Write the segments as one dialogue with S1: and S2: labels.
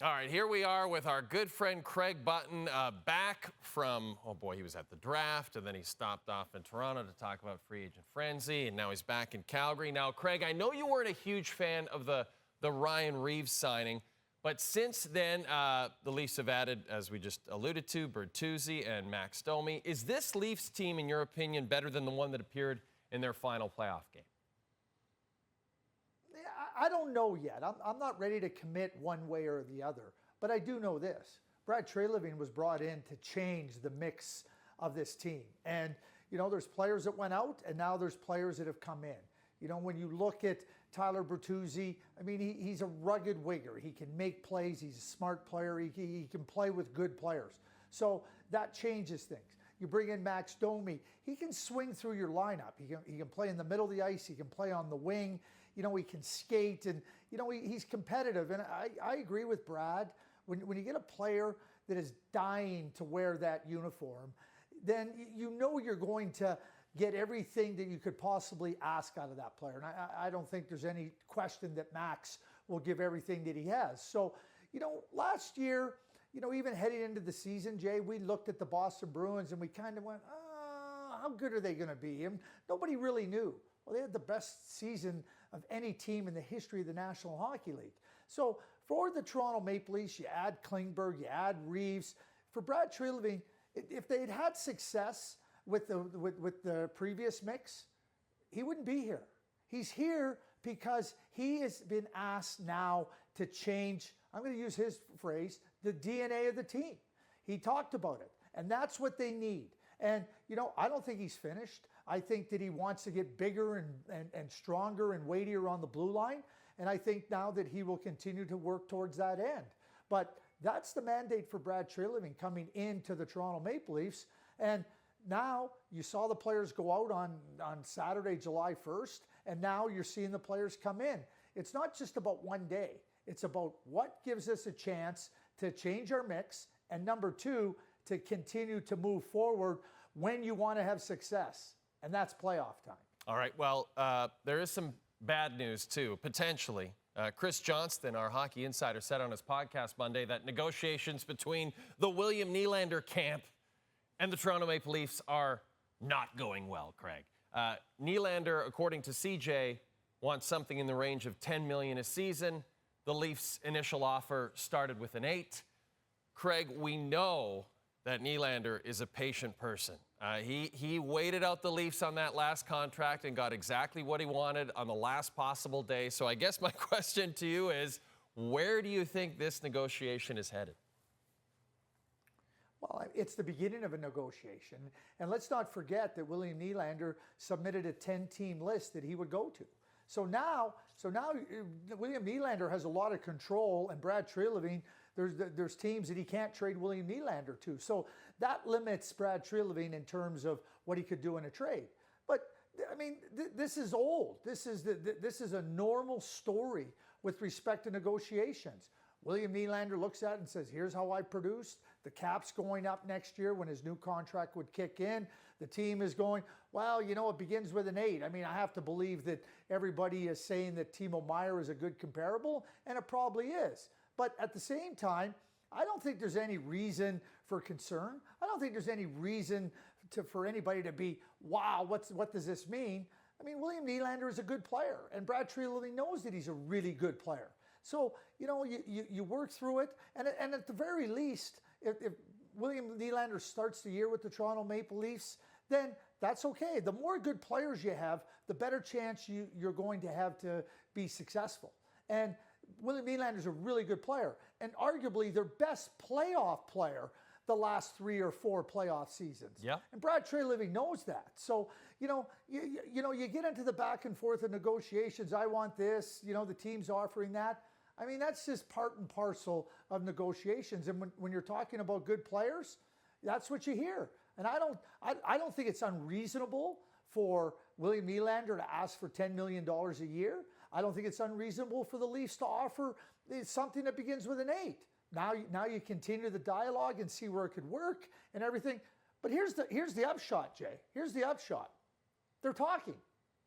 S1: All right, here we are with our good friend Craig Button, back from, oh boy, he was at the draft, and then he stopped off in Toronto to talk about free agent frenzy, and now he's back in Calgary. Now, Craig, I know you weren't a huge fan of the Ryan Reeves signing, but since then, the Leafs have added, as we just alluded to, Bertuzzi and Max Domi. Is this Leafs team, in your opinion, better than the one that appeared in their final playoff game?
S2: I don't know yet. I'm not ready to commit one way or the other. But I do know this. Brad Treliving was brought in to change the mix of this team. And, you know, there's players that went out, and now there's players that have come in. You know, when you look at Tyler Bertuzzi, I mean, he's a rugged winger. He can make plays. He's a smart player. He can play with good players. So that changes things. You bring in Max Domi. He can swing through your lineup. He can play in the middle of the ice. He can play on the wing. You know, he can skate, and, you know, he's competitive. And I agree with Brad. When you get a player that is dying to wear that uniform, then you know you're going to get everything that you could possibly ask out of that player. And I don't think there's any question that Max will give everything that he has. So, you know, last year, you know, even heading into the season, Jay, we looked at the Boston Bruins and we kind of went, how good are they going to be? And nobody really knew. Well, they had the best season of any team in the history of the National Hockey League. So for the Toronto Maple Leafs, you add Klingberg, you add Reeves. For Brad Treliving, if they had had success with the previous mix, he wouldn't be here. He's here because he has been asked now to change, I'm going to use his phrase, the DNA of the team. He talked about it, and that's what they need. And, you know, I don't think he's finished. I think that he wants to get bigger and stronger and weightier on the blue line. And I think now that he will continue to work towards that end. But that's the mandate for Brad Treliving coming into the Toronto Maple Leafs. And now you saw the players go out on Saturday, July 1st, and now you're seeing the players come in. It's not just about one day. It's about what gives us a chance to change our mix, and number two, to continue to move forward when you want to have success, and that's playoff time.
S1: All right, well, there is some bad news, too, potentially. Chris Johnston, our hockey insider, said on his podcast Monday that negotiations between the William Nylander camp and the Toronto Maple Leafs are not going well, Craig. Nylander, according to CJ, wants something in the range of $10 million a season. The Leafs' initial offer started with an 8. Craig, we know that Nylander is a patient person. He waited out the Leafs on that last contract and got exactly what he wanted on the last possible day. So I guess my question to you is, where do you think this negotiation is headed?
S2: Well, it's the beginning of a negotiation. And let's not forget that William Nylander submitted a 10-team list that he would go to. So now William Nylander has a lot of control, and Brad Treliving, there's teams that he can't trade William Nylander to. So that limits Brad Treliving in terms of what he could do in a trade. But I mean, this is old. This is a normal story with respect to negotiations. William Nylander looks at it and says, here's how I produced. The cap's going up next year when his new contract would kick in. The team is going, well, you know, it begins with an 8. I mean, I have to believe that everybody is saying that Timo Meier is a good comparable, and it probably is. But at the same time, I don't think there's any reason for concern. I don't think there's any reason for anybody to be, wow, what does this mean? I mean, William Nylander is a good player, and Brad Treliving knows that he's a really good player. So, you know, you work through it, and at the very least, if William Nylander starts the year with the Toronto Maple Leafs, then that's okay. The more good players you have, the better chance you're going to have to be successful. And William Nylander is a really good player, and arguably their best playoff player the last 3 or 4 playoff seasons.
S1: Yeah.
S2: And Brad Treliving knows that. So, you know, you get into the back and forth of negotiations. I want this, you know, the team's offering that. I mean, that's just part and parcel of negotiations. And when you're talking about good players, that's what you hear. And I don't think it's unreasonable for William Nylander to ask for $10 million a year. I don't think it's unreasonable for the Leafs to offer something that begins with an 8. Now you continue the dialogue and see where it could work and everything. But here's the upshot, Jay. Here's the upshot. They're talking.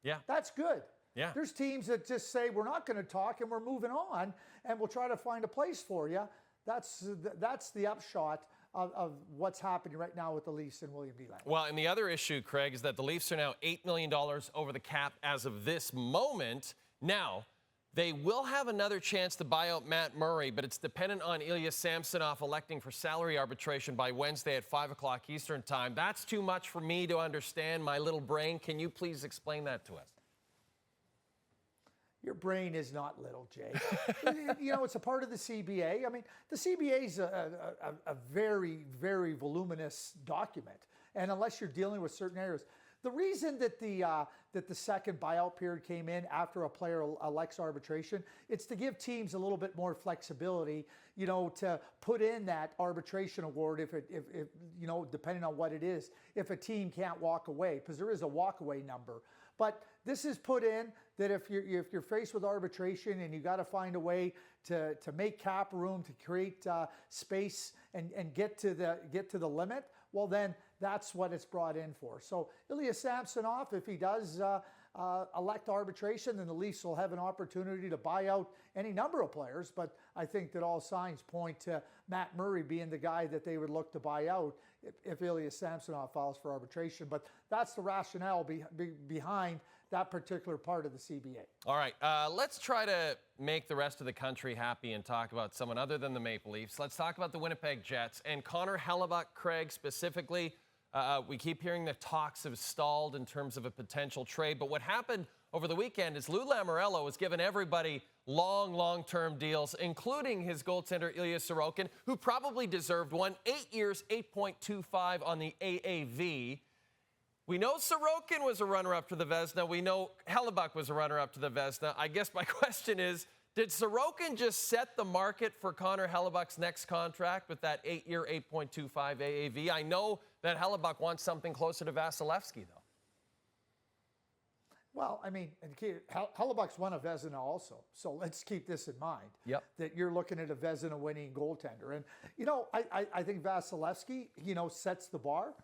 S1: Yeah.
S2: That's good.
S1: Yeah.
S2: There's teams that just say, we're not going to talk and we're moving on and we'll try to find a place for you. That's the upshot of what's happening right now with the Leafs and William Nylander.
S1: Well, and the other issue, Craig, is that the Leafs are now $8 million over the cap as of this moment. Now, they will have another chance to buy out Matt Murray, but it's dependent on Ilya Samsonov electing for salary arbitration by Wednesday at 5 o'clock Eastern time. That's too much for me to understand, my little brain. Can you please explain that to us?
S2: Your brain is not little, Jay. It's a part of the CBA. I mean, the CBA is a very, very voluminous document. And unless you're dealing with certain areas, the reason that the second buyout period came in after a player elects arbitration, it's to give teams a little bit more flexibility, to put in that arbitration award if depending on what it is, if a team can't walk away, because there is a walkaway number. But this is put in that if you're faced with arbitration and you got to find a way to make cap room, to create space and get to the limit, well then that's what it's brought in for. So Ilya Samsonov, if he does elect arbitration, then the Leafs will have an opportunity to buy out any number of players. But I think that all signs point to Matt Murray being the guy that they would look to buy out if Ilya Samsonov files for arbitration. But that's the rationale behind that particular part of the CBA.
S1: All right, let's try to make the rest of the country happy and talk about someone other than the Maple Leafs. Let's talk about the Winnipeg Jets and Connor Hellebuyck, Craig, specifically. We keep hearing the talks have stalled in terms of a potential trade, but what happened over the weekend is Lou Lamoriello was giving everybody long-term deals, including his goaltender Ilya Sorokin, who probably deserved one. 8 years, 8.25 on the AAV. We know Sorokin was a runner-up to the Vezina. We know Hellebuyck was a runner-up to the Vezina. I guess my question is, did Sorokin just set the market for Connor Hellebuyck's next contract with that 8-year, 8.25 AAV? I know that Hellebuyck wants something closer to Vasilevsky, though.
S2: Well, I mean, Hellebuyck's won a Vezina also, so let's keep this in mind.
S1: Yep. That
S2: you're looking at a Vezina-winning goaltender. And, I think Vasilevsky, sets the bar.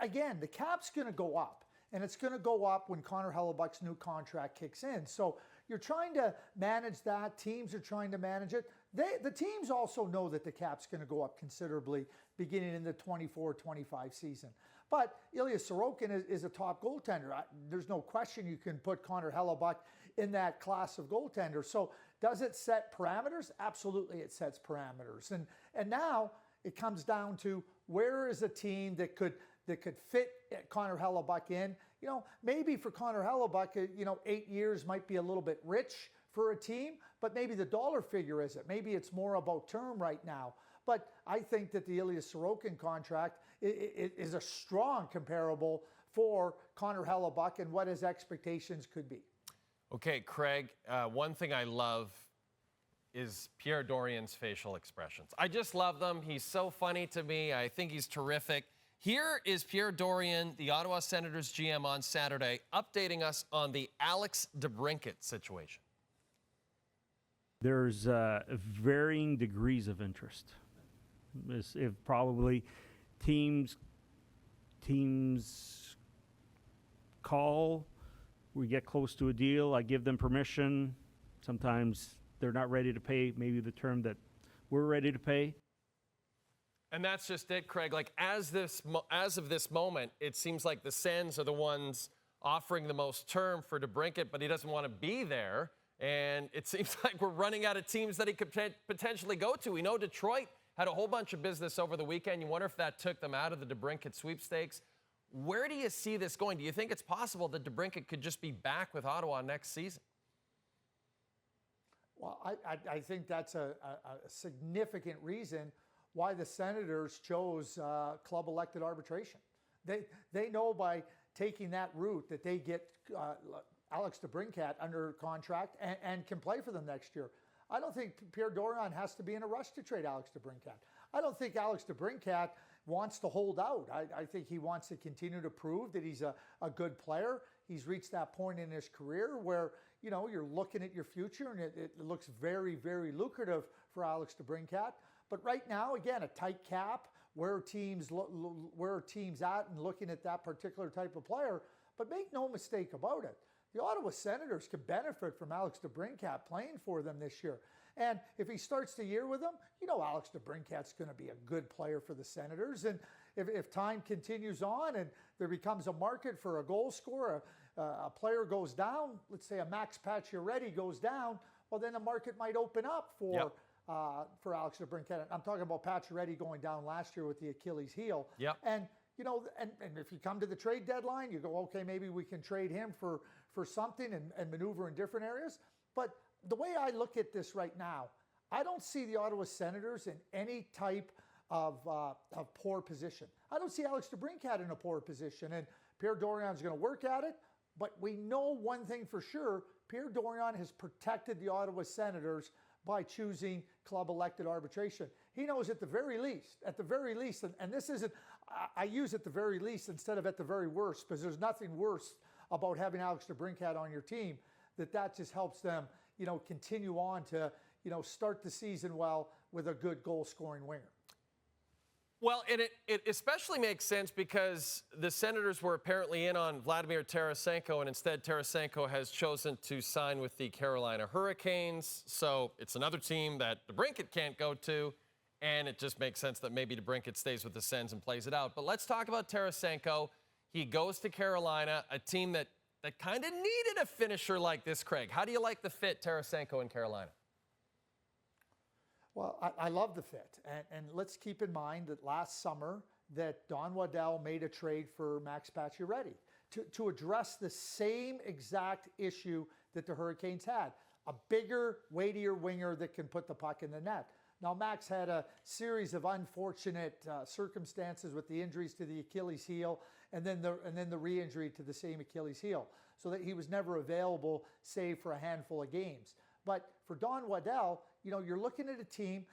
S2: Again, the cap's going to go up, and it's going to go up when Connor Hellebuyck's new contract kicks in. So you're trying to manage that. Teams are trying to manage it. The teams also know that the cap's going to go up considerably beginning in the 24-25 season. But Ilya Sorokin is a top goaltender. There's no question you can put Connor Hellebuyck in that class of goaltender. So does it set parameters? Absolutely, it sets parameters. And now it comes down to where is a team that could fit Connor Hellebuyck in. Maybe for Connor Hellebuyck, 8 years might be a little bit rich for a team, but maybe the dollar figure isn't. Maybe it's more about term right now. But I think that the Ilya Sorokin contract is a strong comparable for Connor Hellebuyck and what his expectations could be.
S1: Okay, Craig, one thing I love is Pierre Dorian's facial expressions. I just love them. He's so funny to me. I think he's terrific. Here is Pierre Dorian, the Ottawa Senators GM, on Saturday, updating us on the Alex DeBrincat situation.
S3: There's varying degrees of interest. If probably teams call, we get close to a deal, I give them permission. Sometimes they're not ready to pay maybe the term that we're ready to pay.
S1: And that's just it, Craig. Like, as of this moment, it seems like the Sens are the ones offering the most term for DeBrincat, but he doesn't want to be there. And it seems like we're running out of teams that he could potentially go to. We know Detroit had a whole bunch of business over the weekend. You wonder if that took them out of the DeBrincat sweepstakes. Where do you see this going? Do you think it's possible that DeBrincat could just be back with Ottawa next season?
S2: Well, I think that's a significant reason why the Senators chose club-elected arbitration. They know by taking that route that they get Alex DeBrincat under contract and can play for them next year. I don't think Pierre Dorion has to be in a rush to trade Alex DeBrincat. I don't think Alex DeBrincat wants to hold out. I think he wants to continue to prove that he's a good player. He's reached that point in his career where, you're looking at your future and it looks very, very lucrative for Alex DeBrincat. But right now, again, a tight cap, where are teams at and looking at that particular type of player. But make no mistake about it. the Ottawa Senators could benefit from Alex DeBrincat playing for them this year. And if he starts the year with them, Alex DeBrincat's going to be a good player for the Senators. And if time continues on and there becomes a market for a goal scorer, a player goes down, let's say a Max Pacioretty goes down, well, then the market might open up for Alex DeBrincat. I'm talking about Pacioretty going down last year with the Achilles heel.
S1: Yep.
S2: And if you come to the trade deadline, you go, okay, maybe we can trade him for something and maneuver in different areas. But the way I look at this right now, I don't see the Ottawa Senators in any type of poor position. I don't see Alex DeBrincat in a poor position. And Pierre Dorian's going to work at it. But we know one thing for sure, Pierre Dorian has protected the Ottawa Senators by choosing club-elected arbitration. He knows at the very least, and this isn't, I use at the very least instead of at the very worst, because there's nothing worse about having Alex DeBrincat on your team, that just helps them, continue on to, start the season well with a good goal-scoring winger.
S1: Well, and it especially makes sense because the Senators were apparently in on Vladimir Tarasenko, and instead Tarasenko has chosen to sign with the Carolina Hurricanes. So it's another team that DeBrincat can't go to, and it just makes sense that maybe DeBrincat stays with the Sens and plays it out. But let's talk about Tarasenko. He goes to Carolina, a team that kind of needed a finisher like this, Craig. How do you like the fit, Tarasenko in Carolina?
S2: Well, I love the fit. And let's keep in mind that last summer that Don Waddell made a trade for Max Pacioretty to address the same exact issue that the Hurricanes had, a bigger, weightier winger that can put the puck in the net. Now, Max had a series of unfortunate circumstances with the injuries to the Achilles heel and then the re-injury to the same Achilles heel, so that he was never available, save for a handful of games. But for Don Waddell, you're looking at a team,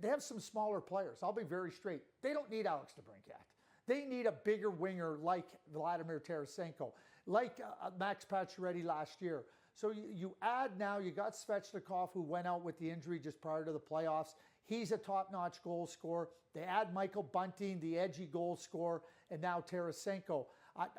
S2: they have some smaller players. I'll be very straight. They don't need Alex DeBrincat. They need a bigger winger like Vladimir Tarasenko, like Max Pacioretty last year. So you add now, you got Svechnikov, who went out with the injury just prior to the playoffs. He's a top-notch goal scorer. They add Michael Bunting, the edgy goal scorer, and now Tarasenko.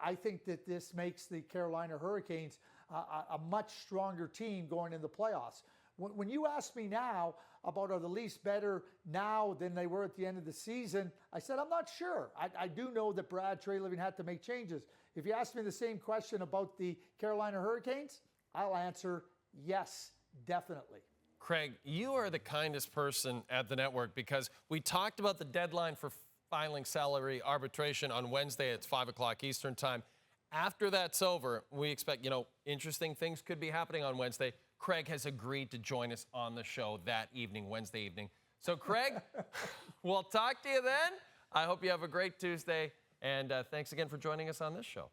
S2: I think that this makes the Carolina Hurricanes a much stronger team going in the playoffs. When you ask me now about are the Leafs better now than they were at the end of the season, I said I'm not sure. I do know that Brad Treliving had to make changes. If you ask me the same question about the Carolina Hurricanes, I'll answer yes, definitely.
S1: Craig, you are the kindest person at the network because we talked about the deadline for filing salary arbitration on Wednesday at 5 o'clock Eastern time. After that's over, we expect, interesting things could be happening on Wednesday. Craig has agreed to join us on the show that evening, Wednesday evening. So, Craig, we'll talk to you then. I hope you have a great Tuesday, and thanks again for joining us on this show.